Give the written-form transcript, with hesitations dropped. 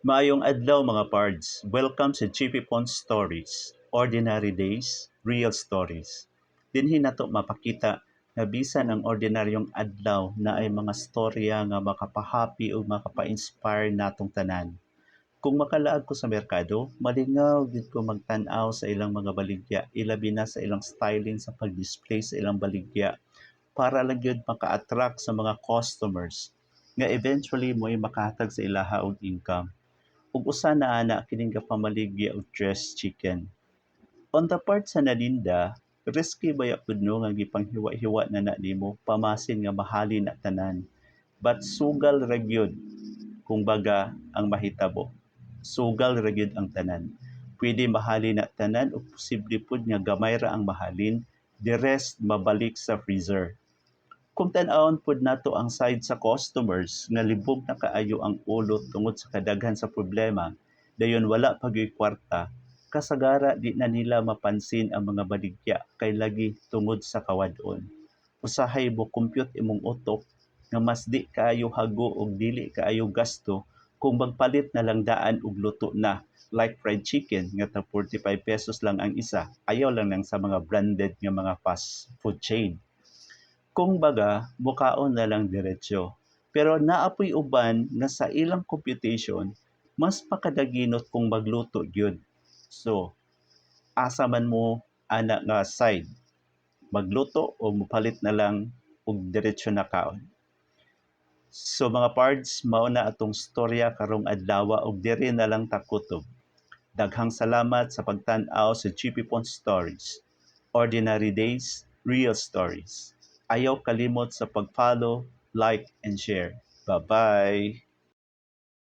Maayong adlaw mga pards. Welcome sa GP Pond Stories. Ordinary Days, Real Stories. Dinhi nato mapakita na bisan ang ordinaryong adlaw na ay mga storya nga makapahappy o makapa-inspire natong tanan. Kung makalaag ko sa merkado, malingaw gid ko magtan-aw sa ilang mga baligya, ilabi na sa ilang styling sa pag-display sa ilang baligya para lang gyud maka-attract sa mga customers nga eventually mo'y makahatag sa ilaha og income. Ug usa na ana kining gapamaligya og dressed chicken. On the part sa naninda, risky baya pud no nga gipanghiwa-hiwa na na nimo pamasin nga mahalin na tanan. But sugal ra gyud kung baga ang mahitabo. Sugal ra gyud ang tanan. Pwede mahalin na tanan o posible pud nga gamay ra ang mahalin, the rest mabalik sa freezer. Kung tan-awon pud nato ang side sa customers nga libog na kaayo ang ulo tungod sa kadaghan sa problema, dayon wala pagyoy kwarta, kasagara di na nila mapansin ang mga baligya kay lagi tungod sa kawadon. Usahay mo compute imong utok nga mas di kaayo hago og dili kaayo gasto kung magpalit na lang daan og luto na, like fried chicken nga ta 45 pesos lang ang isa, ayaw lang nang sa mga branded nga mga fast food chain. Kung baga, mukaon na lang diretsyo. Pero naapoy uban nga sa ilang computation, mas makadaginot kung magluto gyud. So, asa man mo ana nga side, magluto o mupalit na lang og diretsyo na kaon. So mga pards, mao na atong storya karong adlaw og diri na lang ta kutob. Daghang salamat sa pagtan-aw sa GP Pon Stories. Ordinary Days, Real Stories. Ayaw kalimot sa pag-follow, like, and share. Bye-bye!